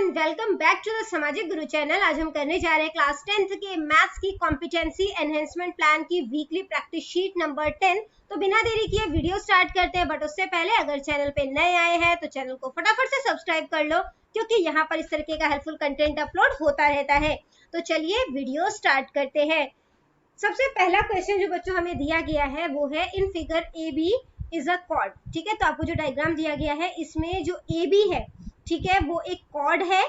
Everyone, welcome back to the Samajik Guru channel. आज हम करने जा रहे हैं क्लास 10th के मैथ्स की कॉम्पिटेंसी एनहेंसमेंट प्लान की वीकली प्रैक्टिस शीट नंबर 10। तो बिना देरी किए वीडियो स्टार्ट करते हैं, बट उससे पहले अगर चैनल पे नए आए हैं तो चैनल को फटाफट से सब्सक्राइब कर लो, क्योंकि यहाँ पर इस तरीके का हेल्पफुल कंटेंट अपलोड होता रहता है। तो चलिए वीडियो स्टार्ट करते हैं। सबसे पहला क्वेश्चन जो बच्चों हमें दिया गया है वो है in figure A B is a chord. ठीक है, तो आपको जो डायग्राम दिया गया है इसमें जो ए बी है, ठीक है, वो एक कॉर्ड है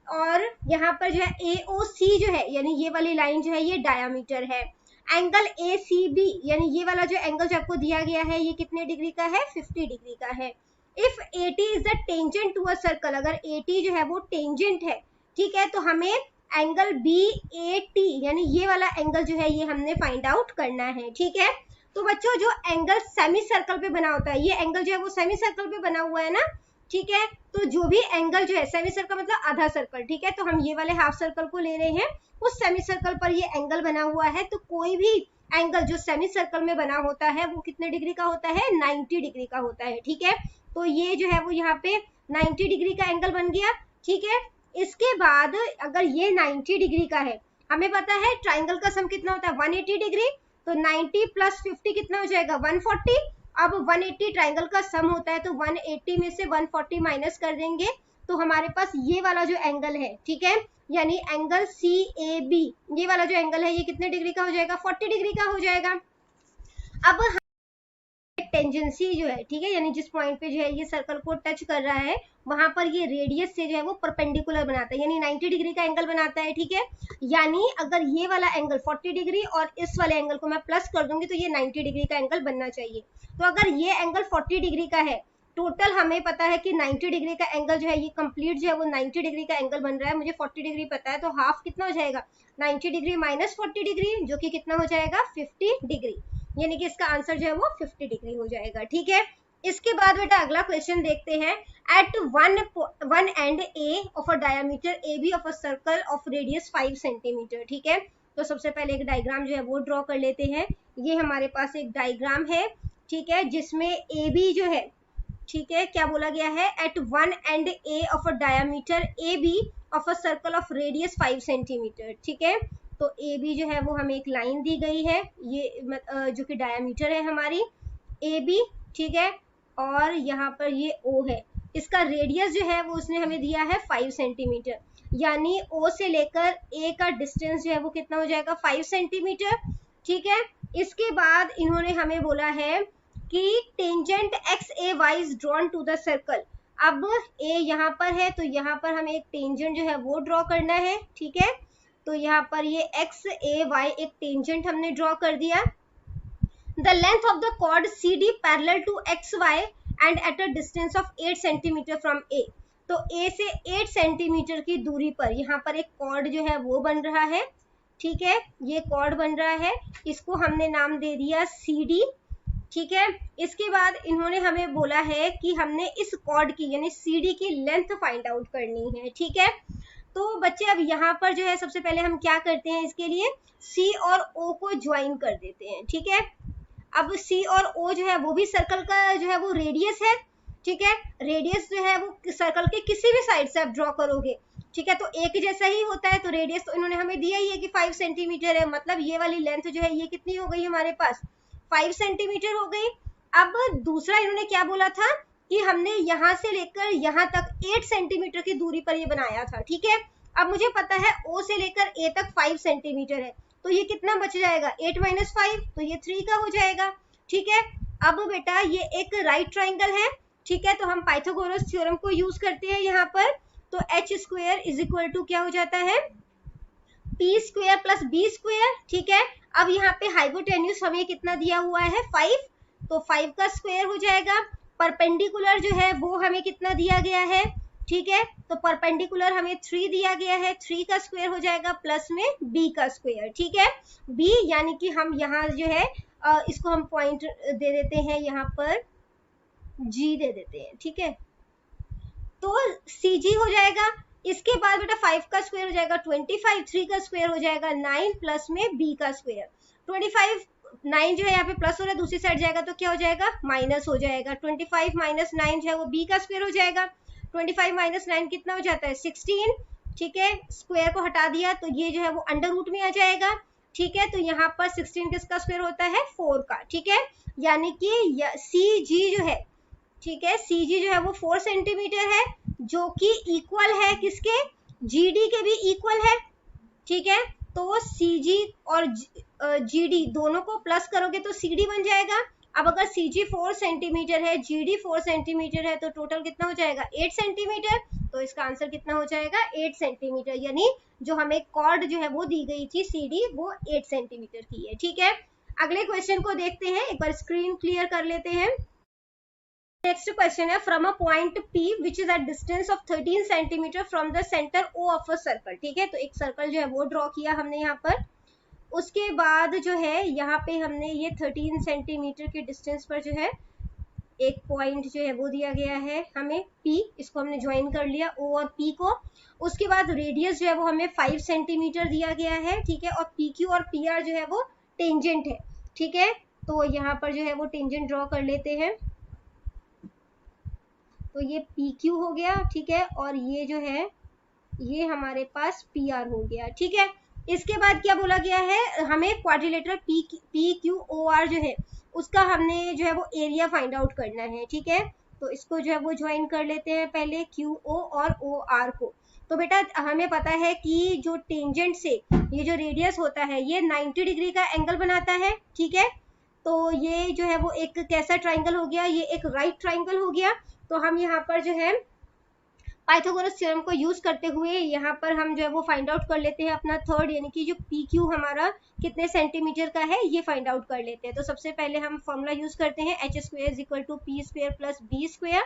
और यहाँ पर जो है AOC जो है यानी ये वाली लाइन जो है ये डायामीटर है। एंगल ACB यानी ये वाला जो एंगल जो आपको दिया गया है ये कितने डिग्री का है? 50 डिग्री का है। If AT is the tangent to a circle, अगर AT जो है वो टेंजेंट है, ठीक है, तो हमें एंगल BAT यानी ये वाला एंगल जो है ये हमने फाइंड आउट करना है। ठीक है, तो बच्चों जो एंगल सेमी सर्कल पे बना होता है, ये एंगल जो है वो सेमी सर्कल पे बना हुआ है ना, ठीक है, तो जो भी एंगल जो है सेमी सर्कल मतलब आधा सर्कल, ठीक है, तो हम ये वाले हाफ सर्कल को ले रहे हैं, उस सेमी सर्कल पर ये एंगल बना हुआ है, तो कोई भी एंगल जो सेमी सर्कल में बना होता है वो कितने डिग्री का होता है? 90 डिग्री का होता है। ठीक है, तो ये जो है वो यहाँ पे 90 डिग्री का एंगल बन गया। ठीक है, इसके बाद अगर ये 90 डिग्री का है, हमें पता है ट्राइंगल का सम कितना होता है? 180 डिग्री, तो 90 प्लस 50 कितना हो जाएगा? 140। अब 180 ट्राइंगल का सम होता है, तो 180 में से 140 माइनस कर देंगे, तो हमारे पास ये वाला जो एंगल है, ठीक है, यानी एंगल CAB, ये वाला जो एंगल है ये कितने डिग्री का हो जाएगा? 40 डिग्री का हो जाएगा। अब टेंजेंसी जो है, ठीक है, यानी जिस पॉइंट पे जो है ये सर्कल को टच कर रहा है वहां पर ये रेडियस से जो है वो परपेंडिकुलर बनाता है, यानी 90 डिग्री का एंगल बनाता है। ठीक है, यानी अगर ये वाला एंगल 40 डिग्री और इस वाले एंगल को मैं प्लस कर दूंगी तो ये 90 डिग्री का एंगल बनना चाहिए। तो अगर ये एंगल 40 डिग्री का है, टोटल हमें पता है कि 90 डिग्री का एंगल जो है ये कंप्लीट जो है वो 90 डिग्री का एंगल बन रहा है, मुझे 40 डिग्री पता है, तो हाफ कितना हो जाएगा? 90 डिग्री माइनस 40 डिग्री, जो कि कितना हो जाएगा? 50 डिग्री, यानी कि इसका आंसर जो है वो 50 डिग्री हो जाएगा। ठीक है, इसके बाद बेटा अगला क्वेश्चन देखते हैं। At one end A of a diameter AB of a circle of radius 5 centimetre. ठीक है, तो सबसे पहले एक डायग्राम जो है वो ड्रॉ कर लेते हैं। ये हमारे पास एक डायग्राम है, ठीक है, जिसमें AB जो है, ठीक है, क्या बोला गया है? At one end A of a diameter AB of a circle of radius 5 centimetre. ठीक है, तो AB जो है वो हमें एक लाइन दी गई है, ये जो कि डायमीटर है हमारी AB, ठीक है, और यहाँ पर ये O है, इसका रेडियस जो है वो उसने हमें दिया है 5 सेंटीमीटर, यानी O से लेकर A का डिस्टेंस जो है वो कितना हो जाएगा? 5 सेंटीमीटर। ठीक है, इसके बाद इन्होंने हमें बोला है कि tangent XAY is drawn to the circle. अब A यहाँ पर है, तो यहाँ पर हमें एक टेंजेंट जो है वो ड्रॉ करना है। ठीक है, तो यहाँ पर ये XAY एक टेंजेंट हमने ड्रॉ कर दिया। The length of the chord CD parallel to XY and at a distance of 8 cm from A. तो A से 8 सेंटीमीटर की दूरी पर यहाँ पर एक कॉर्ड जो है वो बन रहा है। ठीक है, ये कॉर्ड बन रहा है, इसको हमने नाम दे दिया CD। ठीक है, इसके बाद इन्होंने हमें बोला है कि हमने इस कॉर्ड की यानी CD की लेंथ फाइंड आउट करनी है। ठीक है, तो बच्चे अब यहाँ पर जो है सबसे पहले हम क्या करते हैं, इसके लिए C और O को ज्वाइन कर देते हैं। ठीक है, अब C और O जो है वो भी सर्कल का जो है वो रेडियस है। ठीक है, रेडियस जो है वो सर्कल के किसी भी साइड से आप ड्रॉ करोगे, ठीक है, तो एक जैसा ही होता है, तो रेडियस तो इन्होंने हमें दिया ही है कि 5 सेंटीमीटर है, मतलब ये वाली लेंथ जो है ये कितनी हो गई हमारे पास? 5 सेंटीमीटर हो गई। अब दूसरा इन्होंने क्या बोला था कि हमने यहाँ से लेकर यहाँ तक 8 सेंटीमीटर की दूरी पर ये बनाया था। ठीक है, अब मुझे पता है O से लेकर A तक 5 सेंटीमीटर है, तो ये कितना बच जाएगा? 8 माइनस 5, तो ये 3 का हो जाएगा। ठीक है, अब बेटा ये एक राइट ट्राइंगल है। ठीक है, तो हम पाइथागोरस थ्योरम को यूज करते हैं यहाँ पर, तो h square is equal to क्या हो जाता है? p square plus b square. ठीक है, अब यहाँ पे हाइपोटेन्यूज हमें कितना दिया हुआ है? 5, तो 5 का स्क्वायर हो जाएगा। परपेंडिकुलर जो है वो हमें कितना दिया गया है? ठीक है, तो परपेंडिकुलर हमें 3 दिया गया है, 3 का स्क्वायर हो जाएगा प्लस में b का स्क्वायर। ठीक है, b यानी कि हम यहाँ जो है इसको हम पॉइंट दे देते हैं, यहाँ पर g दे देते हैं। ठीक है, तो cg हो जाएगा। इसके बाद बेटा 5 का स्क्वायर हो जाएगा 25, 3 का स्क्वायर हो जाएगा 9 प्लस में b का स्क्वायर। 25 9 जो है यहाँ पे प्लस हो रहा है, दूसरी साइड जाएगा तो क्या हो जाएगा? माइनस हो जाएगा। 25 माइनस 9 जो है वो b का स्क्वायर हो जाएगा। 25 माइनस 9 कितना हो जाता है 16, ठीक है। स्क्वायर को हटा दिया तो ये जो है वो अंडर रूट में आ जाएगा, ठीक है। तो यहाँ पर 16 किसका स्क्वायर होता है 4 का, ठीक है। यानी कि सी जी जो है, ठीक है, सी जी जो है वो 4 सेंटीमीटर है, जो कि इक्वल है किसके, जी डी के भी इक्वल है, ठीक है। तो सी जी और जी डी दोनों को प्लस करोगे तो सी डी बन जाएगा। अब अगर सी जी 4 सेंटीमीटर है, जी डी 4 सेंटीमीटर है, तो टोटल कितना हो जाएगा 8 सेंटीमीटर। तो इसका आंसर कितना हो जाएगा 8 सेंटीमीटर, यानी जो हमें कॉर्ड जो है वो दी गई थी सी डी वो 8 सेंटीमीटर की है, ठीक है। अगले क्वेश्चन को देखते हैं, एक बार स्क्रीन क्लियर कर लेते हैं। नेक्स्ट क्वेश्चन है from a point P which is a distance of 13 centimetre from the centre O of a circle, ठीक है। तो एक सर्कल जो है वो ड्रॉ किया हमने यहाँ पर, उसके बाद जो है यहाँ पे हमने ये 13 सेंटीमीटर के डिस्टेंस पर जो है एक पॉइंट जो है वो दिया गया है हमें P, इसको हमने ज्वाइन कर लिया O और P को। उसके बाद रेडियस जो है वो हमें 5 सेंटीमीटर दिया गया है, ठीक है। और PQ और PR जो है वो टेंजेंट है, ठीक है। तो यहाँ पर जो है वो टेंजेंट ड्रॉ कर लेते हैं। तो ये PQ हो गया, ठीक है। और ये जो है ये हमारे पास PR हो गया, ठीक है। इसके बाद क्या बोला गया है, हमें क्वाड्रिलेटरल PQOR जो है उसका हमने जो है वो एरिया फाइंड आउट करना है, ठीक है। तो इसको जो है वो ज्वाइन कर लेते हैं पहले QO और OR को। तो बेटा हमें पता है कि जो टेंजेंट से ये जो रेडियस होता है ये 90 डिग्री का एंगल बनाता है, ठीक है। तो ये जो है वो एक कैसा ट्राइंगल हो गया, ये एक राइट ट्राइंगल हो गया। तो हम यहाँ पर जो है पाइथागोरस थ्योरम को यूज करते हुए यहाँ पर हम जो है वो फाइंड आउट कर लेते हैं अपना थर्ड, यानी कि जो PQ हमारा कितने सेंटीमीटर का है ये फाइंड आउट कर लेते हैं। तो सबसे पहले हम फॉर्मूला यूज करते हैं h square is equal to p square plus b square.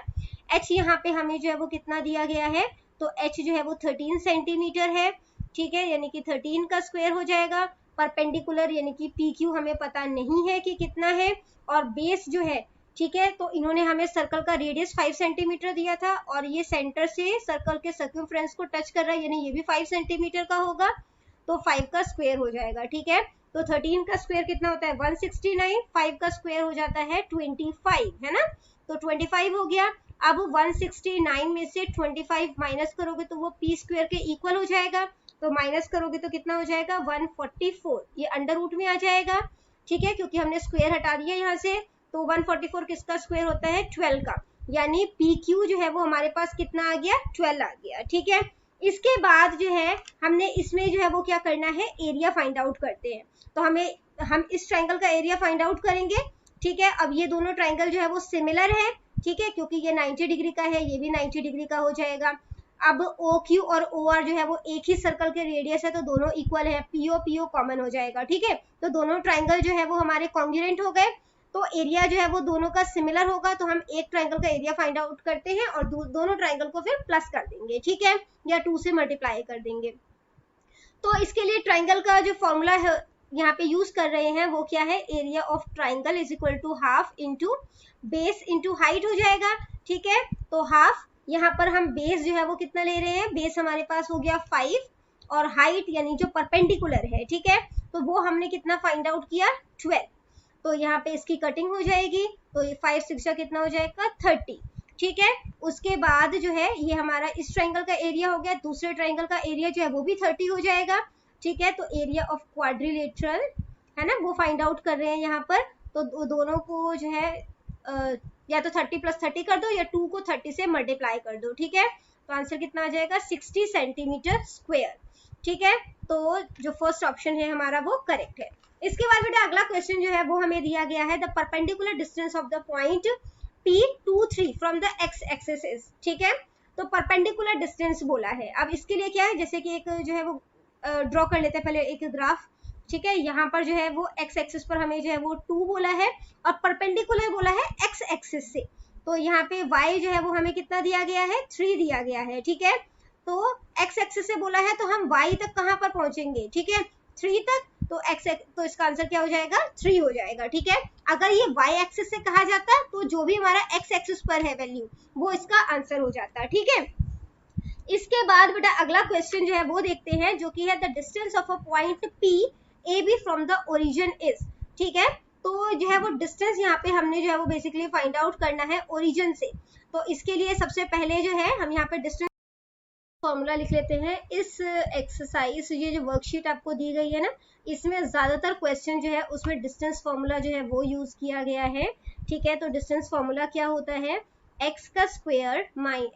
h यहाँ पे हमें जो है वो कितना दिया गया है, तो h जो है वो 13 सेंटीमीटर है, ठीक है। यानी कि 13 का स्क्वायर हो जाएगा। परपेंडिकुलर यानी कि PQ हमें पता नहीं है कि कितना है, और बेस जो है, ठीक है। तो इन्होंने हमें सर्कल का रेडियस 5 सेंटीमीटर दिया था, और ये सेंटर से सर्कल के सर्कमफ्रेंस को टच कर रहा है, यानी ये भी 5 सेंटीमीटर का होगा। तो 5 का स्क्वायर हो जाएगा, ठीक है। तो 13 का स्क्वायर कितना होता है 169, 5 का स्क्वायर हो जाता है 25, है ना। तो 25 हो गया। अब 169 में से 25 माइनस करोगे तो वो p स्क्वायर के इक्वल हो जाएगा। तो माइनस करोगे तो कितना हो जाएगा 144, ये अंडर रूट में आ जाएगा, ठीक है, क्योंकि हमने स्क्वायर हटा दिया यहाँ से। तो 144 किसका स्क्वायर होता है 12 का, यानी PQ जो है वो हमारे पास कितना आ गया 12 आ गया, ठीक है। इसके बाद जो है हमने इसमें जो है वो क्या करना है एरिया फाइंड आउट करते हैं। तो हम इस ट्राइंगल का एरिया फाइंड आउट करेंगे, ठीक है। अब ये दोनों ट्राइंगल जो है वो सिमिलर है, ठीक है, क्योंकि ये 90 डिग्री का है, ये भी 90 डिग्री का हो जाएगा। अब OQ और OR जो है वो एक ही सर्कल के रेडियस है, तो दोनों इक्वल है, PO कॉमन हो जाएगा, ठीक है। तो दोनों ट्राइंगल जो है वो हमारे कॉन्ग्रुएंट हो गए, तो एरिया जो है वो दोनों का सिमिलर होगा। तो हम एक ट्राइंगल का एरिया फाइंड आउट करते हैं और दोनों ट्राइंगल को फिर प्लस कर देंगे, ठीक है, या 2 से मल्टीप्लाई कर देंगे। तो इसके लिए ट्राइंगल का जो फॉर्मूला है यहाँ पे यूज कर रहे हैं वो क्या है, area of triangle is equal to half into base into height हो जाएगा, ठीक है। तो हाफ, यहाँ पर हम बेस जो है वो कितना ले रहे हैं, बेस हमारे पास हो गया 5, और हाइट यानी जो परपेंडिकुलर है, ठीक है, तो वो हमने कितना फाइंड आउट किया 12। तो यहाँ पे इसकी कटिंग हो जाएगी, तो ये 5 6 कितना हो जाएगा 30, ठीक है। उसके बाद जो है ये हमारा इस ट्राइंगल का एरिया हो गया, दूसरे ट्राइंगल का एरिया जो है वो भी 30 हो जाएगा, ठीक है। तो एरिया ऑफ क्वाड्रिलेटरल है ना वो फाइंड आउट कर रहे हैं यहाँ पर। तो दोनों को जो है या तो 30 + 30 कर दो या 2 को 30 से मल्टीप्लाई कर दो, ठीक है। तो आंसर कितना आ जाएगा 60 सेंटीमीटर स्क्वायर, ठीक है। तो जो फर्स्ट ऑप्शन है हमारा वो करेक्ट है। इसके बाद बेटा अगला क्वेश्चन जो है वो हमें दिया गया है the perpendicular distance of the point P23 from the x axis is, ठीक है। तो परपेंडिकुलर डिस्टेंस बोला है। अब इसके लिए क्या है, जैसे कि एक जो है वो ड्रॉ कर लेते हैं पहले एक ग्राफ, ठीक है। यहाँ पर जो है वो x एक्सिस पर हमें जो है वो 2 बोला है, और परपेंडिकुलर बोला है x एक्सिस से। तो यहाँ पे y जो है वो हमें कितना दिया गया है 3 दिया गया है, ठीक है। तो x एक्सिस से बोला है तो हम y तक कहाँ पर पहुंचेंगे, ठीक है 3 तक। तो इसका आंसर क्या हो जाएगा 3 हो जाएगा, ठीक है। अगर ये y एक्सिस से कहा जाता तो जो भी हमारा x एक्सिस पर है वैल्यू वो इसका आंसर हो जाता, ठीक है। इसके बाद बेटा अगला क्वेश्चन जो है वो देखते हैं, जो कि है the distance of a point P AB from the origin is, ठीक है। तो जो है वो डिस्टेंस यहाँ पे हमने जो है वो बेसिकली फाइंड आउट करना है ओरिजिन से। तो तो इसके लिए सबसे पहले जो है हम यहाँ पे डिस्टेंस फॉर्मूला लिख लेते हैं। इस एक्सरसाइज, ये जो वर्कशीट आपको दी गई है ना, इसमें ज्यादातर क्वेश्चन जो है उसमें डिस्टेंस फॉर्मूला जो है वो यूज किया गया है। ठीक है, तो डिस्टेंस फॉर्मूला क्या होता है, x का स्क्वायर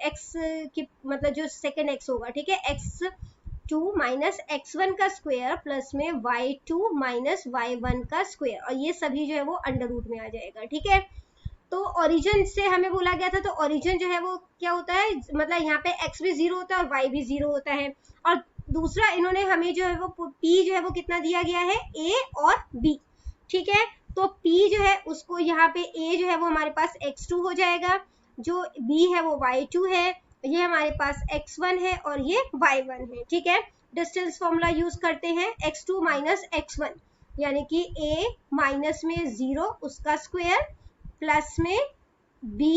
x की मतलब जो सेकेंड x होगा, ठीक है, x2 माइनस x1 का स्क्वायर प्लस में y2 माइनस y1 का स्क्वायर, और ये सभी जो है वो अंडर रूट में आ जाएगा। ठीक है, तो ओरिजिन से हमें बोला गया था, तो ओरिजिन जो है वो क्या होता है, मतलब यहाँ पे x भी 0 होता है और y भी 0 होता है। और दूसरा इन्होंने हमें जो है वो p जो है वो कितना दिया गया है, a और b। ठीक है, तो p जो है उसको यहाँ पे a जो है वो हमारे पास x2 हो जाएगा, जो b है वो y2 है, ये हमारे पास x1 है और ये y1 है। ठीक है, डिस्टेंस फॉर्मूला यूज करते हैं, x2 माइनस x1 यानी कि a माइनस में 0 उसका स्क्वायर प्लस में b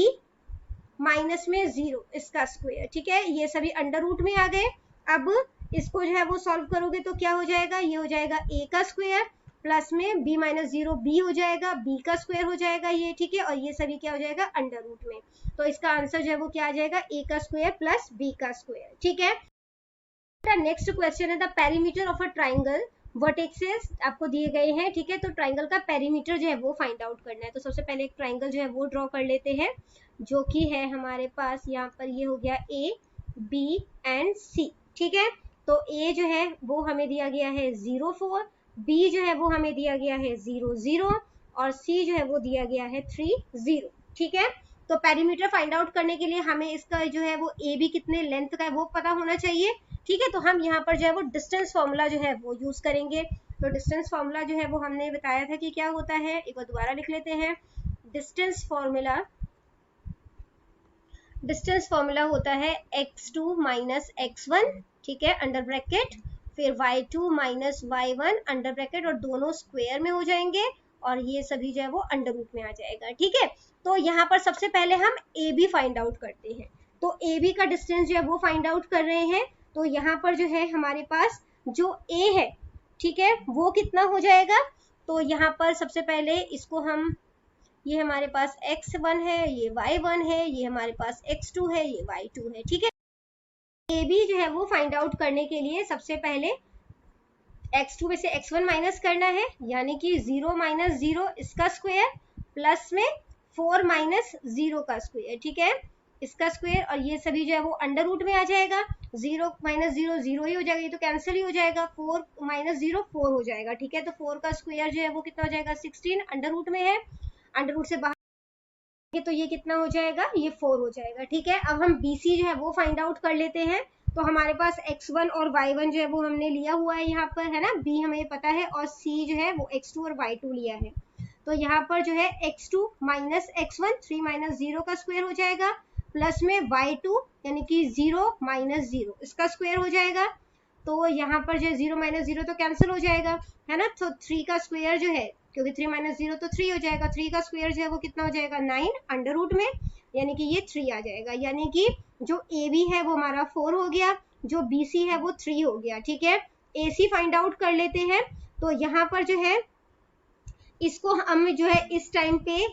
माइनस में 0 इसका स्क्वायर। ठीक है, ये सभी अंडर रूट में आ गए। अब इसको जो है वो सॉल्व करोगे तो क्या हो जाएगा, ये हो जाएगा a का स्क्वायर प्लस में b माइनस 0 b हो जाएगा, b का स्क्वायर हो जाएगा ये। ठीक है, और ये सभी क्या हो जाएगा, अंडर रूट में। तो इसका आंसर जो है वो क्या आ जाएगा, a का स्क्वायर प्लस b का स्क्वायर। ठीक है, नेक्स्ट क्वेश्चन है the perimeter of a triangle vertexes आपको दिए गए हैं। ठीक है, तो ट्राइंगल का पेरीमीटर जो है वो फाइंड आउट करना है। तो सबसे पहले एक ट्राइंगल जो है वो ड्रॉ कर लेते हैं, जो कि है हमारे पास यहाँ पर, ये हो गया a b एंड c। ठीक है, तो a जो है वो हमें दिया गया है 0 4, b जो है वो हमें दिया गया है 0 0 और c जो है वो दिया गया है 3 0। ठीक है, तो पेरीमीटर फाइंड आउट करने के लिए हमें इसका जो है वो ए बी कितने लेंथ का है वो पता होना चाहिए। ठीक है, तो हम यहाँ पर जो है वो डिस्टेंस फॉर्मूला जो है वो यूज करेंगे। तो डिस्टेंस फॉर्मूला जो है वो हमने बताया था कि क्या होता है, एक बार दोबारा लिख लेते हैं। डिस्टेंस फॉर्मूला होता है x2 माइनस x1, ठीक है, अंडर ब्रैकेट, फिर y2 minus y1 under bracket, और दोनों स्क्वायर में हो जाएंगे और ये सभी जो है वो अंडर रूट में आ जाएगा। ठीक है, तो यहाँ पर सबसे पहले हम ए बी फाइंड आउट करते हैं। तो ए बी का डिस्टेंस जो है वो फाइंड आउट कर रहे हैं। तो यहाँ पर जो है हमारे पास जो a है, ठीक है, वो कितना हो जाएगा, तो यहाँ पर सबसे पहले इसको हम, ये हमारे पास x1 है, ये y1 है, ये हमारे पास x2 है, ये y2 है। ठीक है, ए बी जो है वो फाइंड आउट करने के लिए सबसे पहले x2 में से x1 माइनस करना है, यानी कि 0 माइनस 0 इसका स्क्वायर प्लस में 4 माइनस 0 का स्क्वायर। ठीक है, इसका स्क्वायर, और ये सभी जो है वो अंडर रूट में आ जाएगा। 0 माइनस 0 0 ही हो जाएगा, ये तो कैंसिल ही हो जाएगा। 4 माइनस 0 4 हो जाएगा। ठीक है, तो 4 का स्क्वायर जो है वो कितना हो जाएगा, 16, अंडर रूट में है, अंडर रूट से बाहर तो ये कितना हो जाएगा, ये 4 हो जाएगा। ठीक है, अब हम BC जो है वो फाइंड आउट कर लेते हैं। तो हमारे पास x1 और y1 जो है वो हमने लिया हुआ है यहाँ पर, है ना, b हमें पता है, और c जो है वो x2 और y2 लिया है। तो यहाँ पर जो है x2 माइनस x1 3 माइनस 0 का स्क्वायर हो जाएगा, प्लस में y2 यानी कि 0 माइनस 0 इसका स्क्वायर हो जाएगा। तो यहाँ पर जो है 0 माइनस 0 तो कैंसिल हो जाएगा, है ना, तो 3 का स्क्वायर जो है, क्योंकि 3 माइनस 0 तो 3 हो जाएगा, 3 का स्क्वायर जो है वो कितना हो जाएगा, 9 अंडर रूट में, यानी कि ये 3 आ जाएगा। यानी कि जो AB है वो हमारा 4 हो गया, जो BC है वो 3 हो गया। ठीक है, AC फाइंड आउट कर लेते हैं। तो यहाँ पर जो है इसको हम जो है इस टाइम पे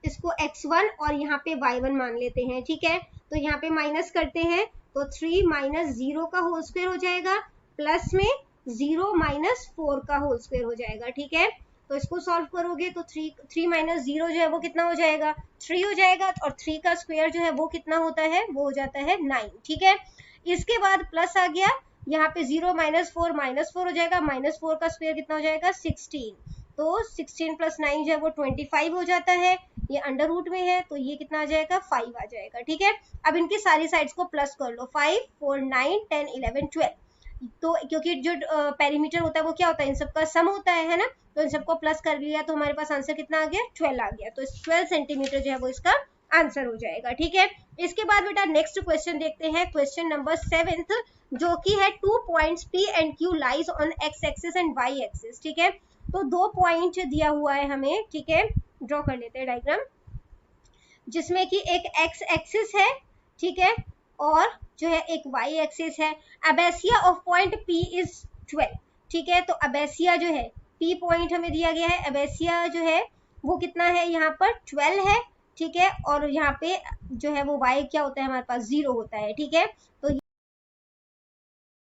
इसको x1 और यहाँ पे y1 मान लेते हैं। ठीक है, तो यहाँ पे माइनस करते हैं, तो 3 माइनस 0 का होल स्क्वायर हो जाएगा, प्लस में 0 माइनस 4 का होल स्क्वायर हो जाएगा। ठीक है, तो इसको सॉल्व करोगे तो 3 माइनस 0 जो है वो कितना हो जाएगा, 3 हो जाएगा, और 3 का स्क्वायर जो है वो कितना होता है, वो हो जाता है 9। ठीक है, इसके बाद प्लस आ गया, यहाँ पे 0 माइनस 4 हो जाएगा, माइनस 4 का स्क्वायर कितना हो जाएगा, 16। तो 16 प्लस 9 जो है वो 25 हो जाता है, ये अंडर रूट में है, तो ये कितना आ जाएगा, 5 आ जाएगा। ठीक है, अब इनकी सारी साइड्स को प्लस कर लो, 5 4 9 10 11 12। तो क्योंकि जो पेरीमीटर होता है वो क्या होता है, इन सबका सम होता है ना, तो इन सबको प्लस कर लिया तो हमारे पास आंसर कितना आ गया, 12 आ गया। तो 12 सेंटीमीटर जो है वो इसका आंसर हो जाएगा। ठीक है, इसके बाद बेटा नेक्स्ट क्वेश्चन देखते हैं, क्वेश्चन नंबर 7th, जो कि है 2 points P and Q lies on x axis and y axis. ठीक है, तो 2 पॉइंट दिया हुआ है हमें। ठीक है, ड्रॉ कर लेते हैं डायग्राम, जिसमें कि एक x एक्सिस है, ठीक है, और जो है एक y एक्सिस है। अबेसिया ऑफ पॉइंट P इज 12। ठीक है, तो अबेसिया जो है P पॉइंट हमें दिया गया है, अबेसिया जो है वो कितना है, यहाँ पर 12 है। ठीक है, और यहाँ पे जो है वो y क्या होता है हमारे पास 0 होता है, ठीक है। तो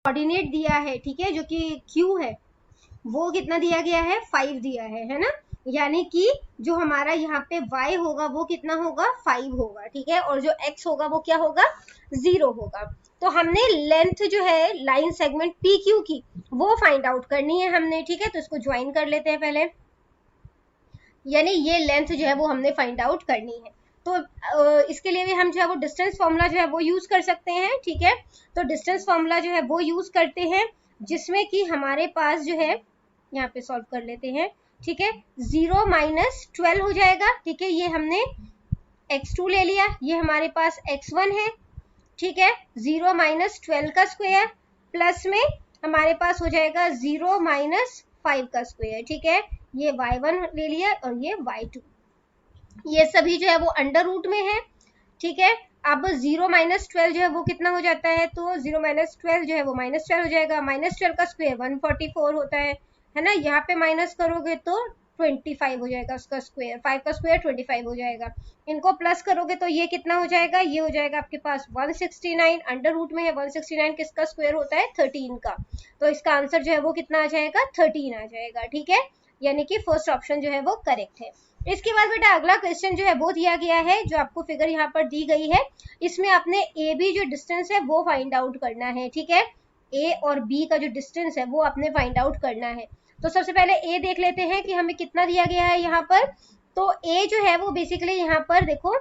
कोऑर्डिनेट दिया है, ठीक है, जो कि q है वो कितना दिया गया है 5 दिया है ना, यानी कि जो हमारा यहाँ पे y होगा वो कितना होगा 5 होगा, ठीक है, और जो x होगा वो क्या होगा 0 होगा। तो हमने लेंथ जो है लाइन सेगमेंट PQ की वो फाइंड आउट करनी है हमने, ठीक है। तो इसको ज्वाइन कर लेते हैं पहले, यानी ये लेंथ जो है वो हमने फाइंड आउट करनी है। तो इसके लिए भी हम जो है वो डिस्टेंस फॉर्मूला जो है वो यूज कर सकते हैं, ठीक है। तो डिस्टेंस फॉर्मूला जो है वो यूज करते हैं, जिसमें कि हमारे पास जो है यहाँ पे सॉल्व कर लेते हैं, ठीक है। 0 माइनस 12 हो जाएगा, ठीक है, ये हमने x2 ले लिया, ये हमारे पास x1 है, ठीक है। 0 माइनस 12 का स्क्वायर प्लस में हमारे पास हो जाएगा 0 माइनस 5 का स्क्वायर, ठीक है। ये y1 ले लिया और ये y2, ये सभी जो है वो अंडर रूट में है, ठीक है। अब 0 माइनस 12 जो है वो कितना हो जाता है, तो 0 माइनस 12 जो है वो माइनस 12 हो जाएगा, माइनस 12 का स्क्वायर 144 होता है ना, यहाँ पे माइनस करोगे तो 25 हो जाएगा उसका स्क्वायर, 5 का स्क्वायर 25 हो जाएगा। इनको प्लस करोगे तो ये कितना हो जाएगा, ये हो जाएगा आपके पास 169, अंडर रूट में है 169, किसका स्क्वायर होता है 13 का, तो इसका आंसर जो है वो कितना आ जाएगा 13 आ जाएगा, ठीक है। यानी कि फर्स्ट ऑप्शन जो है वो करेक्ट है। इसके बाद बेटा अगला क्वेश्चन जो है वो दिया गया है, जो आपको फिगर यहाँ पर दी गई है, इसमें आपने ए बी जो डिस्टेंस है वो फाइंड आउट करना है, ठीक है। ए और बी का जो डिस्टेंस है वो आपने फाइंड आउट करना है। तो सबसे पहले ए देख लेते हैं कि हमें कितना दिया गया है यहाँ पर। तो ए जो है वो बेसिकली यहाँ पर देखो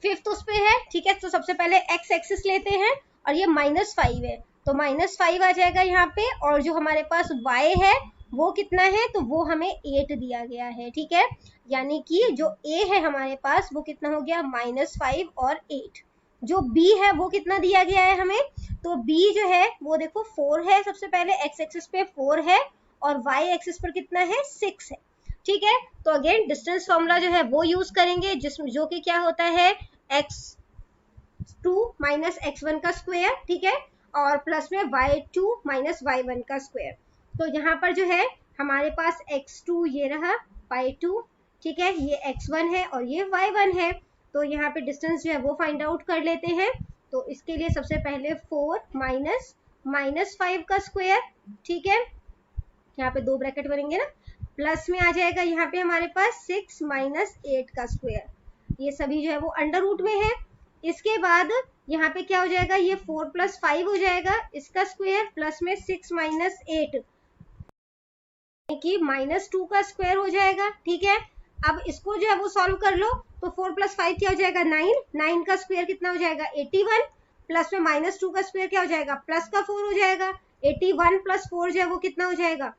5th उस पे है, ठीक है। तो सबसे पहले एक्स एक्सिस लेते हैं और ये -5 है, तो -5 आ जाएगा यहाँ पे, और जो हमारे पास y है वो कितना है, तो वो हमें 8 दिया गया है, ठीक है। यानी कि जो a है हमारे पास वो कितना हो गया -5 और 8। जो b है वो कितना दिया गया है हमें, तो b जो है वो देखो 4 है, सबसे पहले x एक्सिस पे 4 है और y एक्सिस पर कितना है 6 है, ठीक है। तो अगेन डिस्टेंस फॉर्मूला जो है वो यूज करेंगे, जिसमें जो कि क्या होता है x2 माइनस x1 का स्क्वायर, ठीक है, और प्लस में y2 माइनस y1 का स्क्वायर। तो यहाँ पर जो है हमारे पास x2 ये रहा, y2, ठीक है, ये x1 है और ये y1 है। तो यहाँ पे डिस्टेंस जो है वो फाइंड आउट कर लेते हैं। तो इसके लिए सबसे पहले 4 माइनस -5 का स्क्वायर, ठीक है, यहाँ पे 2 ब्रैकेट बनेंगे ना, प्लस में आ जाएगा यहाँ पे हमारे पास 6 माइनस 8 का स्क्वायर, ये सभी जो है वो अंडर रूट में है। इसके बाद यहाँ पे क्या हो जाएगा, ये 4 प्लस 5 हो जाएगा, इसका स्क्वायर प्लस में 6 माइनस 8 कि -2 का स्क्वायर हो जाएगा, ठीक है। अब इसको जो है वो सॉल्व कर लो, तो 4 प्लस 5 क्या हो जाएगा 9, 9 का स्क्वायर कितना हो जाएगा 81, प्लस में -2 का स्क्वायर क्या हो जाएगा प्लस का 4 हो जाएगा, 81 प्लस 4 जो है वो कितना हो जाएगा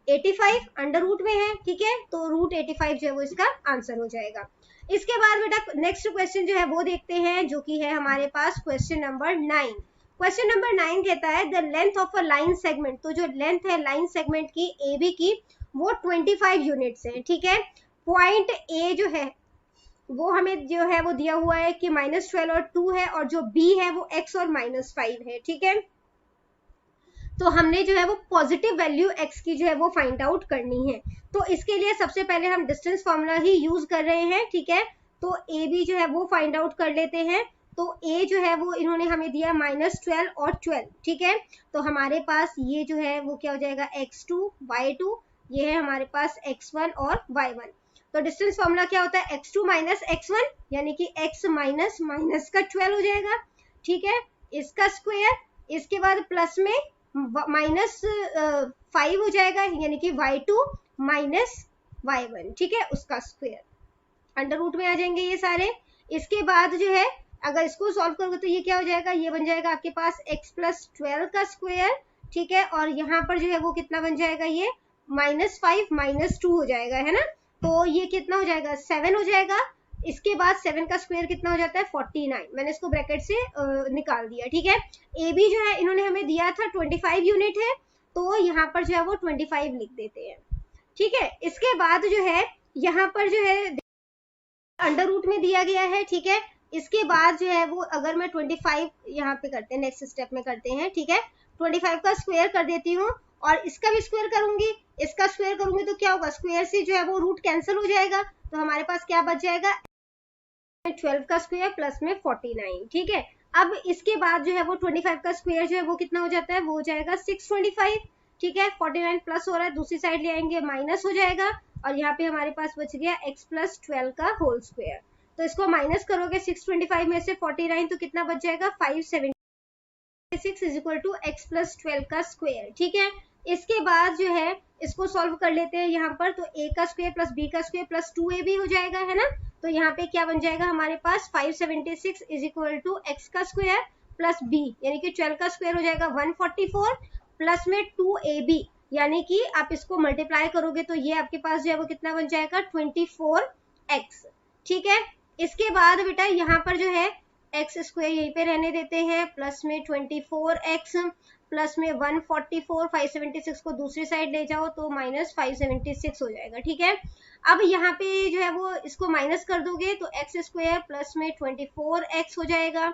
85, अंडर रूट में है, ठीक है। तो रूट 85 जो है वो इसका आंसर हो जाएगा। इसके बाद बेटा नेक्स्ट क्वेश्चन जो है वो देखते हैं, जो कि है हमारे पास क्वेश्चन नंबर 9। क्वेश्चन नंबर 9 कहता है the length of a line segment, तो जो लेंथ है लाइन सेगमेंट की ए बी की वो 25 यूनिट्स है, ठीक है। पॉइंट ए जो है वो हमें जो है वो दिया हुआ है कि -12 और 2 है, और जो बी है वो x और -5 है, ठीक है। तो हमने जो है वो पॉजिटिव वैल्यू x की जो है वो फाइंड आउट करनी है। तो इसके लिए सबसे पहले हम डिस्टेंस फॉर्मूला ही यूज कर रहे हैं, ठीक है। तो ए बी जो है वो फाइंड आउट कर लेते हैं। तो a जो है वो इन्होंने हमें दिया -12 और 12, ठीक है। तो हमारे पास ये जो है वो क्या हो जाएगा x2 y2, ये है हमारे पास x1 और y1। तो डिस्टेंस फॉर्मूला क्या होता है x2 माइनस x1, यानी कि x माइनस माइनस का 12 हो जाएगा, ठीक है, इसका स्क्वायर, इसके बाद प्लस में -5 हो जाएगा, यानी कि y2 माइनस y1, ठीक है, उसका स्क्वायर, अंडर रूट में आ जाएंगे ये सारे। इसके बाद जो है अगर इसको सॉल्व करोगे तो ये क्या हो जाएगा, ये बन जाएगा आपके पास x प्लस 12 का स्क्वायर, ठीक है, और यहाँ पर जो है वो कितना बन जाएगा, ये -5 -2 हो जाएगा, है ना। तो ये कितना हो जाएगा 7 हो जाएगा। इसके बाद 7 का स्क्वायर कितना हो जाता है 49, मैंने इसको ब्रैकेट से निकाल दिया, ठीक है। ए बी जो है इन्होंने हमें दिया था 25 यूनिट है, तो यहाँ पर जो है वो 25 लिख देते हैं, ठीक है। इसके बाद जो है यहाँ पर जो है अंडर रूट में दिया गया है, ठीक है। इसके बाद जो है वो अगर मैं 25 यहाँ पे करते हैं, नेक्स्ट स्टेप में करते हैं, ठीक है, 25 का स्क्वायर कर देती हूँ और इसका भी स्क्वायर करूंगी, इसका स्क्वायर करूंगी तो क्या होगा, स्क्वायर से जो है वो रूट कैंसिल हो जाएगा, तो हमारे पास क्या बच जाएगा 12 का स्क्वायर प्लस में 49, ठीक है। अब इसके बाद जो है वो 25 का स्क्वायर जो है वो कितना हो जाता है, वो हो जाएगा 625, ठीक है। 49 प्लस हो रहा है, दूसरी साइड ले आएंगे माइनस हो जाएगा, और यहाँ पे हमारे पास बच गया x प्लस 12 का होल स्क्वायर। तो इसको माइनस करोगे 625 में से 49, तो कितना बच जाएगा 576 is equal to x plus 12 का स्क्वायर, ठीक है। इसके बाद जो है इसको सॉल्व कर लेते हैं यहाँ पर, तो a का स्क्वायर प्लस b का स्क्वायर प्लस 2ab हो जाएगा, है ना। तो यहाँ पे क्या बन जाएगा हमारे पास 576 इज इक्वल टू x का स्क्वायर प्लस b यानी कि 12 का स्क्वायर हो जाएगा 144 प्लस में 2ab, यानी कि आप इसको मल्टीप्लाई करोगे तो ये आपके पास जो है वो कितना बन जाएगा 24x, ठीक है। इसके बाद बेटा यहाँ पर जो है x स्क्वायर यहीं पे रहने देते हैं, प्लस में 24x प्लस में 144, 576 को दूसरी साइड ले जाओ तो माइनस 576 हो जाएगा, ठीक है। अब यहाँ पे जो है वो इसको माइनस कर दोगे तो एक्स स्क्वायर प्लस में 24x हो जाएगा,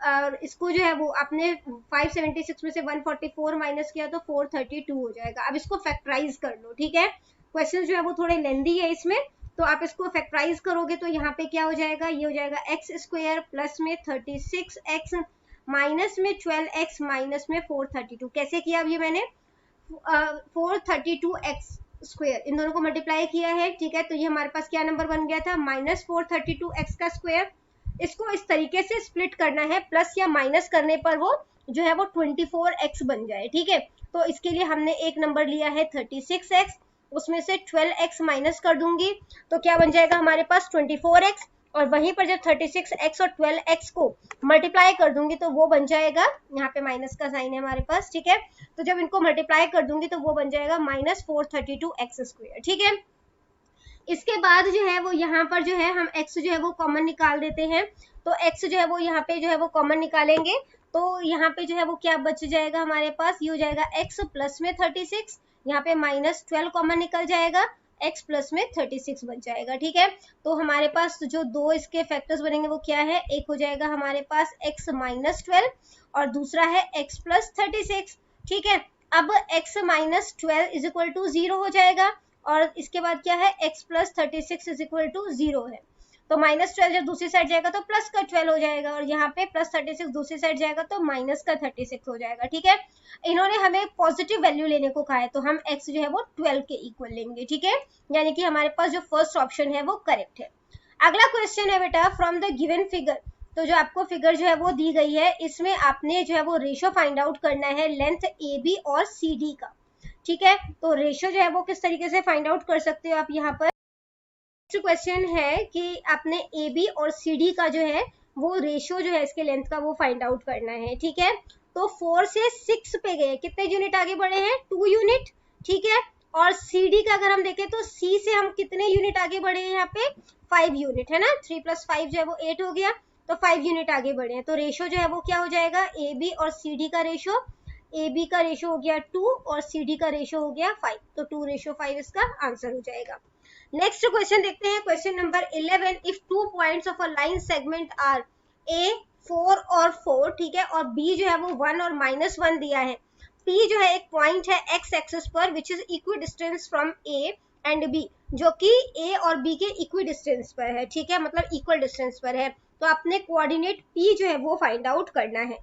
और इसको जो है वो आपने 576 में से 144 माइनस किया तो 432 हो जाएगा। अब इसको फैक्टराइज कर लो, ठीक है। क्वेश्चन जो है वो थोड़े लेंदी है इसमें, तो आप इसको फैक्टराइज करोगे तो यहाँ पे क्या हो जाएगा, ये हो जाएगा एक्स स्क्वायर प्लस में 36x माइनस में 12x माइनस में 432। कैसे किया अभी मैंने 432x स्क्वायर इन दोनों को मल्टीप्लाई किया है, ठीक है। तो ये हमारे पास क्या नंबर बन गया था माइनस 432x का स्क्वायर। इसको इस तरीके से स्प्लिट करना है, प्लस या माइनस करने पर वो जो है वो 24x बन जाए, ठीक है। तो इसके लिए हमने एक नंबर लिया है 36x, उसमें से 12x माइनस कर दूंगी तो क्या बन जाएगा हमारे पास 24x, और वहीं पर जब 36x और 12x को मल्टीप्लाई कर दूंगी तो वो बन जाएगा, यहाँ पे माइनस का साइन है हमारे पास, ठीक है। तो जब इनको मल्टीप्लाई कर दूंगी तो वो बन जाएगा माइनस 432x स्क्वायर, ठीक है। इसके बाद जो है वो यहाँ पर जो है हम x जो है वो कॉमन निकाल देते हैं, तो x जो है वो यहाँ पे जो है वो कॉमन निकालेंगे तो यहाँ पे जो है वो क्या बच जाएगा हमारे पास, ये हो जाएगा x प्लस में 36, यहाँ पे माइनस 12 कॉमन निकल जाएगा, x प्लस में 36 बच जाएगा, ठीक है। तो हमारे पास जो दो इसके फैक्टर्स बनेंगे वो क्या है, एक हो जाएगा हमारे पास x माइनस 12 और दूसरा है x प्लस 36, ठीक है। अब x minus 12 is equal to 0 हो जाएगा, और इसके बाद क्या है x plus 36 is equal to 0 है, तो माइनस 12 जब दूसरी साइड जाएगा तो प्लस का 12 हो जाएगा, और यहाँ पे प्लस 36 दूसरी साइड जाएगा तो माइनस का 36 हो जाएगा, ठीक है। इन्होंने हमें पॉजिटिव वैल्यू लेने को कहा है तो हम x जो है वो 12 के इक्वल लेंगे, ठीक है। यानी कि हमारे पास जो फर्स्ट ऑप्शन है वो करेक्ट है। अगला क्वेश्चन है बेटा फ्रॉम द गिवन फिगर, तो जो आपको फिगर जो है वो दी गई है इसमें आपने जो है वो रेशो फाइंड आउट करना है लेंथ AB और CD का, ठीक है। तो रेशो जो है वो किस तरीके से फाइंड आउट कर सकते हो आप यहाँ पर, क्वेश्चन है कि आपने AB और CD का जो है वो रेशो जो है इसके लेंथ का वो फाइंड आउट करना है, ठीक है। तो 4 से 6 पे गए, कितने यूनिट आगे बढ़े हैं 2 यूनिट, ठीक है। और CD का अगर हम देखें तो C से हम कितने यूनिट आगे बढ़े हैं यहाँ पे 5 यूनिट, है ना। 3 + 5 जो है वो 8 हो गया, तो 5 यूनिट आगे बढ़े हैं। तो रेशो जो है वो क्या हो जाएगा AB और CD का रेशो, AB का रेशो हो गया 2 और CD का रेशो हो गया 5, तो 2:5 इसका आंसर हो जाएगा। नेक्स्ट क्वेश्चन देखते हैं, question number 11, if 2 points of a line segment are A 4 और 4, ठीक है, और B जो है वो 1 और -1 दिया है, P जो है एक पॉइंट है x एक्सिस पर which is equi distance from A and B, जो कि A और B के इक्वी डिस्टेंस पर है, ठीक है, मतलब इक्वल डिस्टेंस पर है। तो अपने कोऑर्डिनेट P जो है वो फाइंड आउट करना है,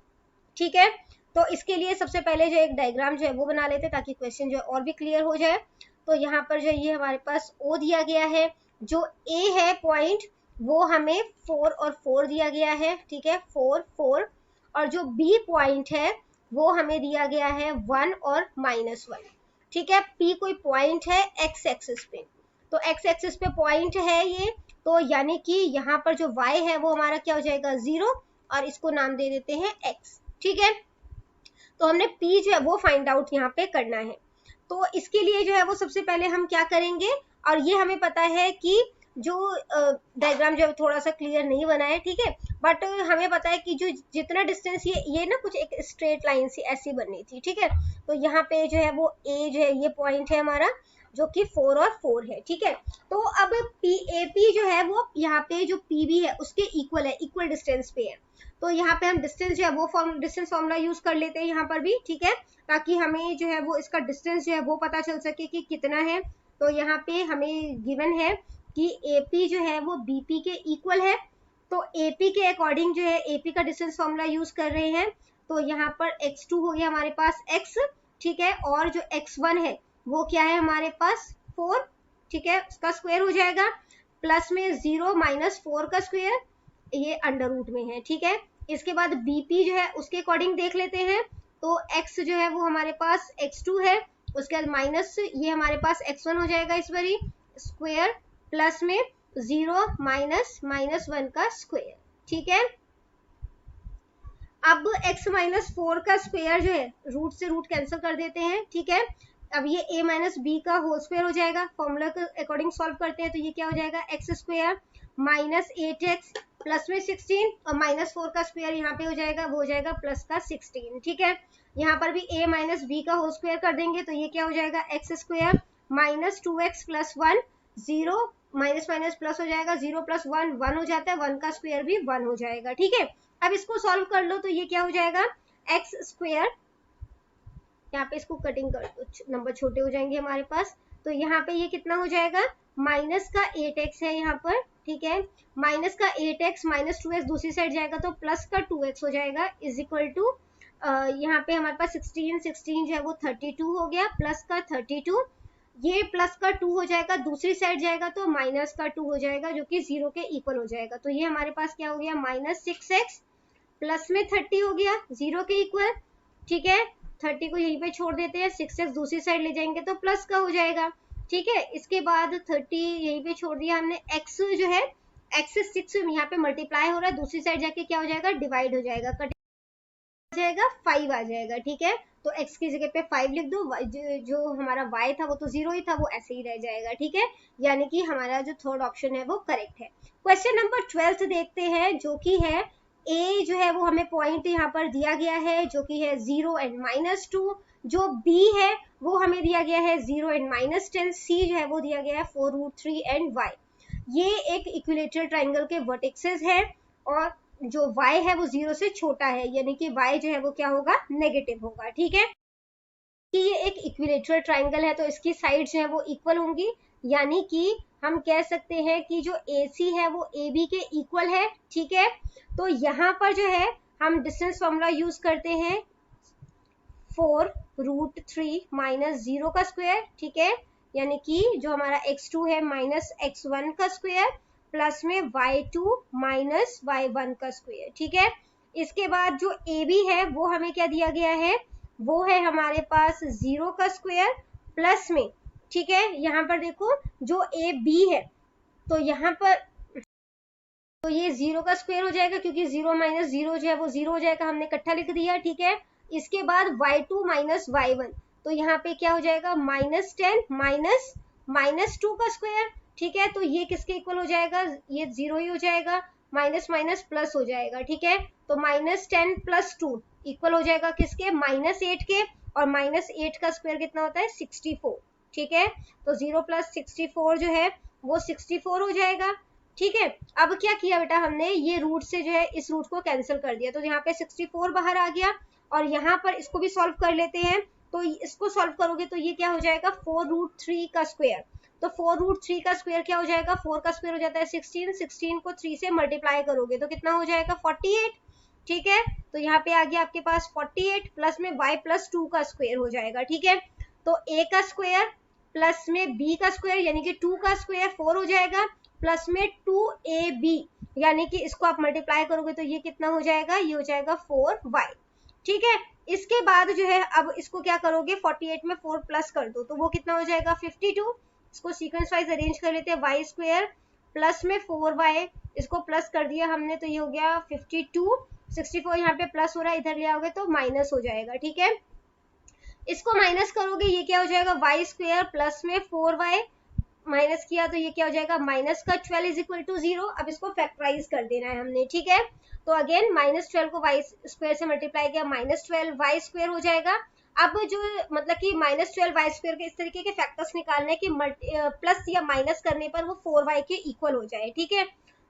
ठीक है। तो इसके लिए सबसे पहले जो एक डायग्राम जो है वो बना लेते हैं ताकि क्वेश्चन जो है और भी क्लियर हो जाए। तो यहाँ पर जो ये हमारे पास O दिया गया है, जो A है पॉइंट वो हमें 4 और 4 दिया गया है, ठीक है, 4 4, और जो B पॉइंट है वो हमें दिया गया है 1 और -1, ठीक है। P कोई पॉइंट है x एक्सिस पे, तो x एक्सिस पे पॉइंट है ये, तो यानी कि यहाँ पर जो y है वो हमारा क्या हो जाएगा 0, और इसको नाम दे देते हैं x, ठीक है। तो हमने P जो है वो फाइंड आउट यहाँ पे करना है। तो इसके लिए जो है वो सबसे पहले हम क्या करेंगे, और ये हमें पता है कि जो डायग्राम जो थोड़ा सा क्लियर नहीं बना है, ठीक है, बट हमें पता है कि जो जितना डिस्टेंस ये ना कुछ एक स्ट्रेट लाइन सी ऐसी बननी थी, ठीक है। तो यहाँ पे जो है वो A जो है ये पॉइंट है हमारा जो कि 4 और 4 है, ठीक है। तो अब AP जो है वो यहाँ पे जो PB है उसके इक्वल है, इक्वल डिस्टेंस पे है। तो यहाँ पे हम डिस्टेंस जो है वो डिस्टेंस फॉर्मूला यूज कर लेते हैं यहाँ पर भी, ठीक है, ताकि हमें जो है वो इसका डिस्टेंस जो है वो पता चल सके कि कितना है। तो यहाँ पे हमें गिवन है कि AP जो है वो BP के इक्वल है, तो एपी के अकॉर्डिंग जो है एपी का डिस्टेंस फॉर्मूला यूज कर रहे हैं। तो यहाँ पर x2 हो गया हमारे पास x, ठीक है, और जो x1 है वो क्या है हमारे पास 4, ठीक है, उसका स्क्वायर हो जाएगा, प्लस में 0 माइनस 4 का स्क्वायर, ये अंडर रूट में है, ठीक है। इसके बाद बीपी जो है उसके अकॉर्डिंग देख लेते हैं। तो x जो है वो हमारे पास x2 है, उसके बाद माइनस ये हमारे पास x1 हो जाएगा इस बारी स्क्वायर, प्लस में 0 माइनस -1 का स्क्वायर, ठीक है। अब x माइनस 4 का स्क्वायर जो है रूट से रूट कैंसिल कर देते हैं, ठीक है। अब ये a माइनस बी का होल स्क्वायर हो जाएगा, फॉर्मूला के अकॉर्डिंग सॉल्व करते हैं तो ये क्या हो जाएगा x square minus 8x plus में 16, और माइनस 4 का स्क्वायर यहाँ पे हो जाएगा, वो हो जाएगा प्लस का 16, ठीक है। यहाँ पर भी a माइनस बी का होल स्क्वायर कर देंगे तो ये क्या हो जाएगा x square minus 2x plus 1, 0 minus minus plus हो जाएगा, 0 प्लस 1 1 हो जाता है, 1 का स्क्वायर भी 1 हो जाएगा, ठीक है। अब इसको सॉल्व कर लो तो ये क्या हो जाएगा एक्स स्क्वायर, यहाँ पे इसको कटिंग कर दो, नंबर छोटे हो जाएंगे हमारे पास। तो यहाँ पे ये कितना हो जाएगा माइनस का 8x है यहाँ पर, ठीक है, माइनस का 8x माइनस 2x दूसरी साइड जाएगा तो प्लस का 2x हो जाएगा, इज इक्वल टू यहाँ पे हमारे पास 16 जो है वो 32 हो गया, प्लस का 32, ये प्लस का 2 हो जाएगा, दूसरी साइड जाएगा तो माइनस का 2 हो जाएगा जो कि 0 के इक्वल हो जाएगा। तो ये हमारे पास क्या हो गया माइनस 6x प्लस में 30 हो गया 0 के इक्वल, ठीक है। 30 को यहीं पे छोड़ देते हैं, 6x दूसरी साइड ले जाएंगे तो प्लस का हो जाएगा, ठीक है। इसके बाद 30 यहीं पे छोड़ दिया हमने, x जो है x 6 यहाँ पे मल्टीप्लाई हो रहा है, दूसरी साइड जाके क्या हो जाएगा डिवाइड हो जाएगा, कट जाएगा 5 आ जाएगा, ठीक है। तो x की जगह पे 5 लिख दो, जो हमारा y था वो तो 0 ही था, वो ऐसे ही रह जाएगा, ठीक है। यानी कि हमारा जो थर्ड ऑप्शन है वो करेक्ट है। क्वेश्चन नंबर 12 देखते हैं, जो कि है a जो है वो हमें पॉइंट यहाँ पर दिया गया है जो कि है 0 एंड -2, जो b है वो हमें दिया गया है 0 एंड -10, c जो है वो दिया गया है 4√3 एंड y। ये एक इक्विलेटरल ट्राइंगल के वर्टेक्सेस है और जो y है वो 0 से छोटा है, यानी कि y जो है वो क्या होगा नेगेटिव होगा, ठीक है। कि ये एक इक्विलेटरल ट्राइंगल है तो इसकी साइड जो है वो इक्वल होंगी, यानी कि हम कह सकते हैं कि जो AC है वो AB के इक्वल है, ठीक है। तो यहाँ पर जो है हम डिस्टेंस फॉर्मूला यूज करते हैं 4√3 माइनस 0 का स्क्वायर, ठीक है, यानी कि जो हमारा x2 है माइनस x1 का स्क्वायर प्लस में y2 माइनस y1 का स्क्वायर, ठीक है। इसके बाद जो AB है वो हमें क्या दिया गया है, वो है हमारे पास 0 का स्क्वायर प्लस में, ठीक है, यहाँ पर देखो जो AB है तो यहाँ पर तो ये 0 का स्क्वायर हो जाएगा क्योंकि 0 माइनस 0 जो है वो 0 हो जाएगा, हमने इकट्ठा लिख दिया, ठीक है। इसके बाद y2 माइनस y1 तो यहाँ पे क्या हो जाएगा -10 माइनस 2 का स्क्वायर, ठीक है। तो ये किसके इक्वल हो जाएगा, ये 0 ही हो जाएगा, माइनस माइनस प्लस हो जाएगा, ठीक है। तो -10 प्लस 2 इक्वल हो जाएगा किसके -8 के, और -8 का स्क्वायर कितना होता है 64, ठीक है। तो 0 प्लस 64 जो है वो 64 हो जाएगा, ठीक है। अब क्या किया बेटा हमने, ये रूट से जो है इस रूट को कैंसिल कर दिया, तो यहाँ पे 64 बाहर आ गया, और यहाँ पर इसको भी सॉल्व कर लेते हैं। तो इसको सॉल्व करोगे तो ये क्या हो जाएगा 4√3 का स्क्वायर, तो 4√3 का स्क्वायर क्या हो जाएगा, 4 का स्क्वायर हो जाता है 16 को 3 से मल्टीप्लाई करोगे तो कितना हो जाएगा 48, ठीक है। तो यहाँ पे आ गया आपके पास 48 प्लस में y प्लस 2 का स्क्वायर हो जाएगा, ठीक है। तो a का स्क्वायर प्लस में b का स्क्वायर यानी कि 2 का स्क्वायर 4 हो जाएगा, प्लस में 2ab यानी कि इसको आप मल्टीप्लाई करोगे तो ये कितना हो जाएगा, ये हो जाएगा 4y, ठीक है। इसके बाद जो है अब इसको क्या करोगे 48 में 4 प्लस कर दो तो वो कितना हो जाएगा 52, इसको सीक्वेंस वाइज अरेंज कर लेते हैं, y स्क्वायर प्लस में 4y, इसको प्लस कर दिया हमने तो ये हो गया 52, 64 यहाँ पे प्लस हो रहा है, इधर ले आओगे तो माइनस हो जाएगा, ठीक है। इसको माइनस करोगे ये क्या हो जाएगा y स्क्वायर प्लस में 4y, माइनस किया तो ये क्या हो जाएगा माइनस का 12 इज इक्वल टू 0। अब इसको फैक्टराइज कर देना है हमने, ठीक है। तो अगेन -12 को y स्क्वायर से मल्टीप्लाई किया, -12 y स्क्वायर हो जाएगा। अब जो मतलब कि -12 y स्क्वायर के इस तरीके के फैक्टर्स निकालने कि प्लस या माइनस करने पर वो 4y के इक्वल हो जाए, ठीक है।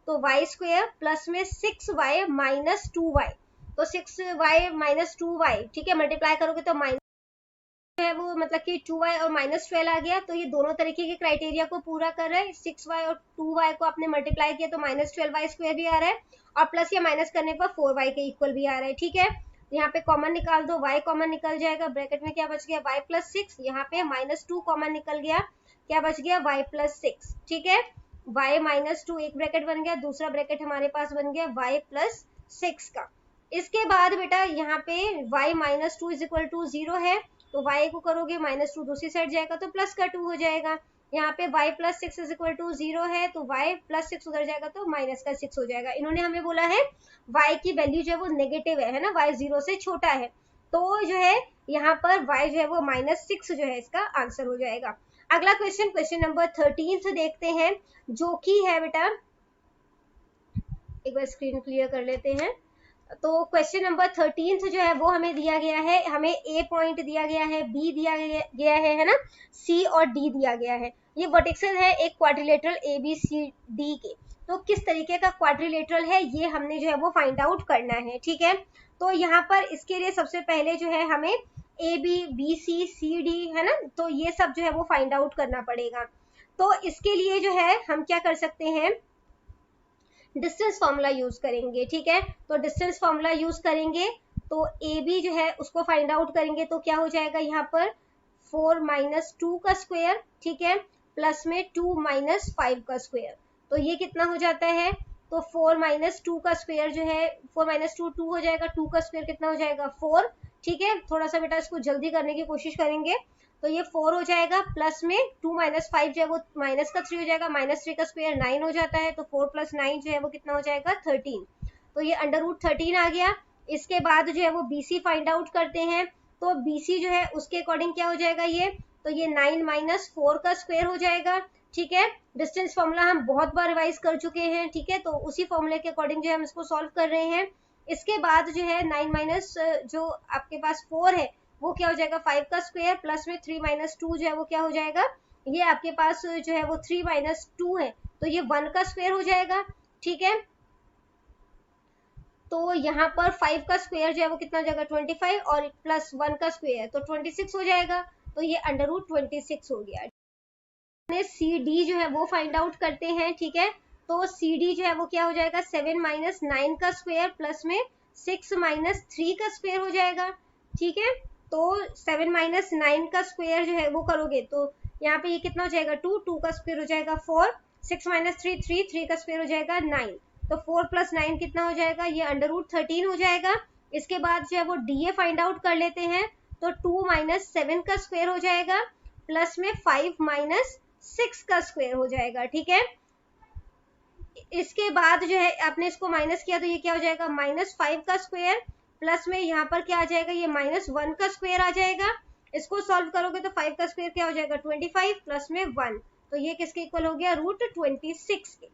तो y स्क्वायर प्लस में 6y माइनस 2y, तो 6y माइनस 2y, ठीक है, मल्टीप्लाई करोगे तो है वो मतलब कि 2y और -12 आ गया, तो ये दोनों तरीके के क्राइटेरिया को पूरा कर रहा है। 6y और 2y को आपने मल्टीप्लाई किया तो -12y² भी आ रहा है, और प्लस या माइनस करने पर 4y के इक्वल भी आ रहा है। ठीक है, यहाँ पे कॉमन निकाल दो, y कॉमन निकल जाएगा, ब्रैकेट में क्या बच गया y + 6, यहाँ पे -2 कॉमन निकल गया, क्या बच गया y + 6। ठीक है, y - 2 एक ब्रैकेट बन गया, दूसरा ब्रैकेट हमारे पास बन गया y + 6 का। इसके बाद बेटा यहाँ पे y - 2 = 0 है, तो y को करोगे -2 दूसरी साइड जाएगा तो प्लस का 2 हो जाएगा। यहाँ पे y + 6 = 0 है, तो y + 6 उधर जाएगा तो -6 हो जाएगा। इन्होंने हमें बोला है y की वैल्यू जो है वो नेगेटिव है ना, y 0 से छोटा है, तो जो है यहाँ पर y जो है वो -6 जो है इसका आंसर हो जाएगा। अगला क्वेश्चन नंबर 13 देखते हैं, जो कि है बेटा, एक बार स्क्रीन क्लियर कर लेते हैं। तो क्वेश्चन नंबर 13 जो है वो हमें दिया गया है, हमें ए पॉइंट दिया गया है, बी दिया गया है ना, सी और डी दिया गया है। ये वर्टिसेस है एक quadrilateral A B C D के। तो किस तरीके का क्वाड्रिलेटरल है ये हमने जो है वो फाइंड आउट करना है। ठीक है, तो यहाँ पर इसके लिए सबसे पहले जो है हमें ए बी सी सी डी है ना, तो ये सब जो है वो फाइंड आउट करना पड़ेगा। तो इसके लिए जो है हम क्या कर सकते हैं, डिस्टेंस फॉर्मूला यूज करेंगे। ठीक है, तो डिस्टेंस फॉर्मूला यूज करेंगे, तो ए बी जो है उसको फाइंड आउट करेंगे, तो क्या हो जाएगा यहाँ पर 4 - 2 का स्क्वायर, ठीक है, प्लस में 2 - 5 का स्क्वायर, तो ये कितना हो जाता है, तो 4 - 2 का स्क्वायर जो है 4 - 2 2 हो जाएगा, 2 का स्क्वायर कितना हो जाएगा 4। ठीक है, थोड़ा सा बेटा इसको जल्दी करने की कोशिश करेंगे, तो ये 4 हो जाएगा, प्लस में 2 - 5 जो है वो माइनस का 3 हो जाएगा, -3 का स्क्वायर 9 हो जाता है, तो 4 + 9 जो है वो कितना हो जाएगा 13, तो ये √13 आ गया। इसके बाद जो है वो BC फाइंड आउट करते हैं, तो BC जो है उसके अकॉर्डिंग क्या हो जाएगा ये, तो ये 9 - 4 का स्क्वायर हो जाएगा। ठीक है, डिस्टेंस फॉर्मूला हम बहुत बार रिवाइज कर चुके हैं। ठीक है, तो उसी फॉर्मूले के अकॉर्डिंग जो है हम इसको सॉल्व कर रहे हैं। इसके बाद जो है 9 जो आपके पास 4 है वो क्या हो जाएगा 5 का स्क्वायर, प्लस में 3 - 2 जो है वो क्या हो जाएगा, ये आपके पास जो है वो 3 - 2 है, तो ये 1 का स्क्वायर हो जाएगा। ठीक है, तो यहाँ पर 5 का स्क्वायर जो है वो कितना हो जाएगा 25, और प्लस 1 का स्क्वायर तो 26 हो जाएगा, तो ये √26 हो गया। CD जो है वो फाइंड आउट करते हैं। ठीक है, तो CD जो है वो क्या हो जाएगा 7 - 9 का स्क्वायर, प्लस में 6 - 3 का स्क्वायर हो जाएगा। ठीक है, तो 7 - 9 का स्क्वायर जो है वो करोगे तो यहाँ पे ये कितना हो जाएगा 2 का स्क्वायर हो जाएगा 4, 6 - 3 3 का स्क्वायर हो जाएगा 9, तो 4 + 9 कितना हो जाएगा, ये √13 हो जाएगा। इसके बाद जो है वो DA फाइंड आउट कर लेते हैं, तो 2 - 7 का स्क्वायर हो जाएगा, प्लस में 5 - 6 का स्क्वायर हो जाएगा। ठीक है, इसके बाद जो है आपने इसको माइनस किया तो ये क्या हो जाएगा -5 का स्क्वायर, प्लस में यहाँ पर क्या आ जाएगा ये -1 का स्क्वायर आ जाएगा। इसको सॉल्व करोगे तो 5 का स्क्वायर क्या हो जाएगा 25, प्लस में 1, तो ये किसके इक्वल हो गया √26 के।